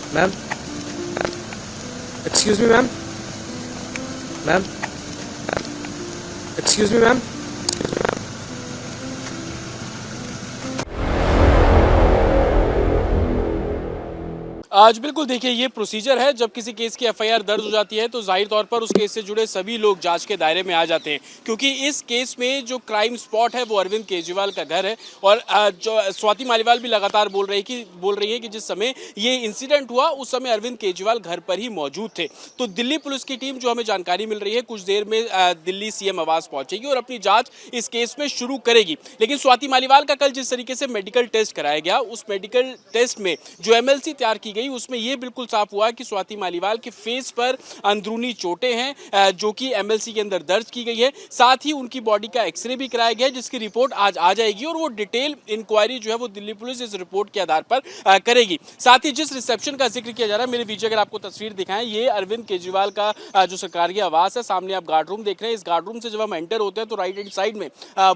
Ma'am, excuse me ma'am, ma'am, excuse me ma'am. आज बिल्कुल देखिए ये प्रोसीजर है। जब किसी केस की एफआईआर दर्ज हो जाती है तो जाहिर तौर पर उस केस से जुड़े सभी लोग जांच के दायरे में आ जाते हैं, क्योंकि इस केस में जो क्राइम स्पॉट है वो अरविंद केजरीवाल का घर है। और जो स्वाति मालीवाल भी लगातार बोल रही है कि जिस समय ये इंसिडेंट हुआ उस समय अरविंद केजरीवाल घर पर ही मौजूद थे। तो दिल्ली पुलिस की टीम, जो हमें जानकारी मिल रही है, कुछ देर में दिल्ली सीएम आवास पहुंचेगी और अपनी जांच इस केस में शुरू करेगी। लेकिन स्वाति मालीवाल का कल जिस तरीके से मेडिकल टेस्ट कराया गया, उस मेडिकल टेस्ट में जो एमएलसी तैयार की गई उसमें यह बिल्कुल साफ हुआ कि स्वाति मालीवाल के फेस पर अंदरूनी चोटें हैं, जो कि एमएलसी के अंदर दर्ज की गई है। साथ ही उनकी बॉडी का एक्सरे भी कराया गया है, जिसकी रिपोर्ट आज आ जाएगी और वो डिटेल इंक्वायरी जो है वो दिल्ली पुलिस इस रिपोर्ट के आधार पर करेगी। साथ ही जिस रिसेप्शन का जिक्र किया जा रहा है, मेरे विजय अगर आपको तस्वीर दिखाएं, ये अरविंद केजरीवाल का जो सरकारी आवास है। सामने आप गार्ड रूम देख रहे हैं। इस गार्ड रूम से जब हम एंटर होते हैं तो राइट हैंड साइड में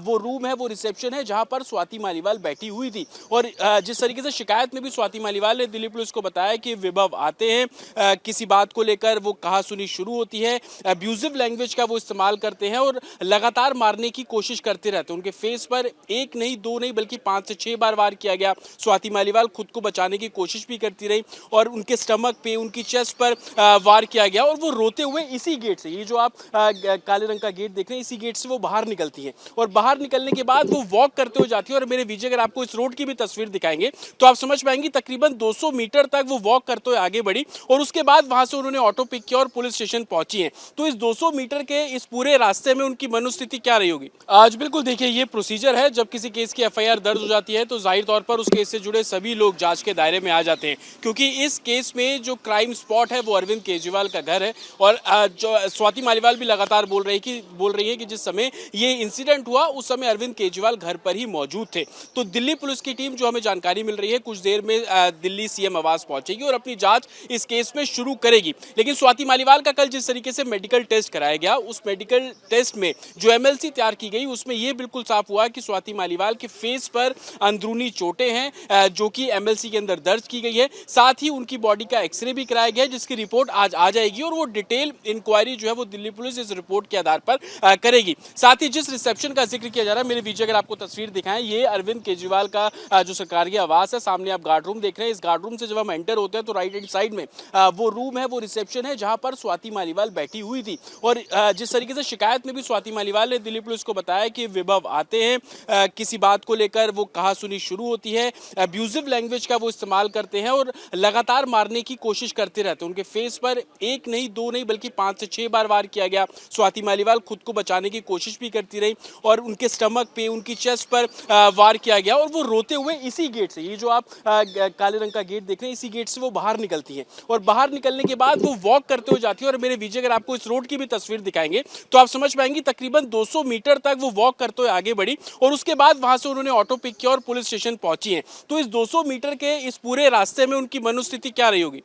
वो रूम है, वो रिसेप्शन है, जहां पर स्वाति मालीवाल बैठी हुई थी। और जिस तरीके से शिकायत में भी स्वाति मालीवाल ने दिल्ली पुलिस को बताया कि विभव आते हैं, किसी बात को लेकर वो कहासुनी शुरू होती है, अब्यूजिव लैंग्वेज का वो इस्तेमाल करते हैं और लगातार मारने की कोशिश करते रहते हैं। उनके फेस पर एक नहीं, दो नहीं, बल्कि 5 से 6 बार वार किया गया। स्वाति मालीवाल खुद को बचाने की कोशिश भी करती रही और उनके स्टमक पे, उनकी चेस्ट पर वार किया गया और वो रोते हुए इसी गेट से, ये जो आप काले रंग का गेट देख रहे हैं, इसी गेट से वो बाहर निकलती है। और बाहर निकलने के बाद वो वॉक करते हुए जाती है। और मेरे विजय अगर आपको इस रोड की भी तस्वीर दिखाएंगे तो आप समझ पाएंगे तकरीबन 200 मीटर तक वो वॉक करते हुए आगे बढ़ी और उसके बाद वहां से उन्होंने ऑटो पिक किया और पुलिस स्टेशन पहुंची है। तो इस 200 मीटर के इस पूरे रास्ते में उनकी मनोस्थिति क्या रही होगी? आज बिल्कुल देखिए ये प्रोसीजर है। जब किसी केस की एफआईआर दर्ज हो जाती है तो जाहिर तौर पर उस केस से जुड़े सभी लोग जांच के दायरे में आ जाते हैं, क्योंकि इस केस में जो क्राइम स्पॉट है वो अरविंद केजरीवाल का घर है। और जो स्वाति मालीवाल भी लगातार बोल रही है कि जिस समय ये इंसिडेंट हुआ उस समय अरविंद केजरीवाल घर पर ही मौजूद थे। तो दिल्ली पुलिस की टीम, जो हमें जानकारी मिल रही है, कुछ देर में दिल्ली सीएम आवास पहुंचेगी और अपनी जांच इस केस में शुरू करेगी। लेकिन स्वाति मालीवाल का कल जिस तरीके से मेडिकल टेस्ट कराया गया, उस मेडिकल टेस्ट में जो एमएलसी तैयार की गई उसमें यह बिल्कुल साफ हुआ कि स्वाति मालीवाल के फेस पर अंदरूनी चोटें हैं, जो कि एमएलसी के अंदर दर्ज की गई है। साथ ही उनकी बॉडी का एक्सरे भी कराया गया है, जिसकी रिपोर्ट आज आ जाएगी और वो डिटेल इंक्वायरी जो है वो दिल्ली पुलिस इस रिपोर्ट के आधार पर करेगी। साथ ही जिस रिसेप्शन का जिक्र किया जा रहा है, मेरे विजय अगर आपको तस्वीर दिखाएं, ये अरविंद केजरीवाल का जो सरकारी आवास है। सामने आप गार्ड रूम देख रहे हैं। इस गार्ड रूम से जब हम एंटर होते हैं तो राइट हैंड साइड में वो रूम है, वो रिसेप्शन है, जहां पर स्वाति मालीवाल बैठी हुई थी। और जिस तरीके से शिकायत में भी स्वाति मालीवाल ने दिल्ली पुलिस को बताया कि विभव आते हैं, किसी बात को लेकर वो कहासुनी शुरू होती है, अब्यूजिव लैंग्वेज का वो इस्तेमाल करते हैं और लगातार मारने की कोशिश करते रहते हैं। उनके फेस पर एक नहीं, दो नहीं, बल्कि 5 से 6 बार वार किया गया। स्वाति मालीवाल खुद को बचाने की कोशिश भी करती रही और उनके स्टमक पे, उनकी चेस्ट पर वार किया गया और वो रोते हुए इसी गेट से, ये जो आप काले रंग का गेट देख रहे हैं, इसी गेट से वो बाहर निकलती है। और बाहर निकलने के बाद वो वॉक करते हुए जाती है। और मेरे विजय अगर आपको इस रोड की भी तस्वीर दिखाएंगे तो आप समझ पाएंगे तकरीबन 200 मीटर तक वो वॉक करते हुए आगे बढ़ी और उसके बाद वहां से उन्होंने ऑटो पिक किया और पुलिस स्टेशन पहुंची है। तो इस 200 मीटर के इस पूरे रास्ते में उनकी मनोस्थिति क्या रही होगी?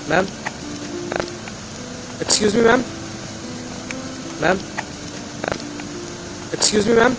Ma'am, excuse me ma'am, ma'am, excuse me ma'am.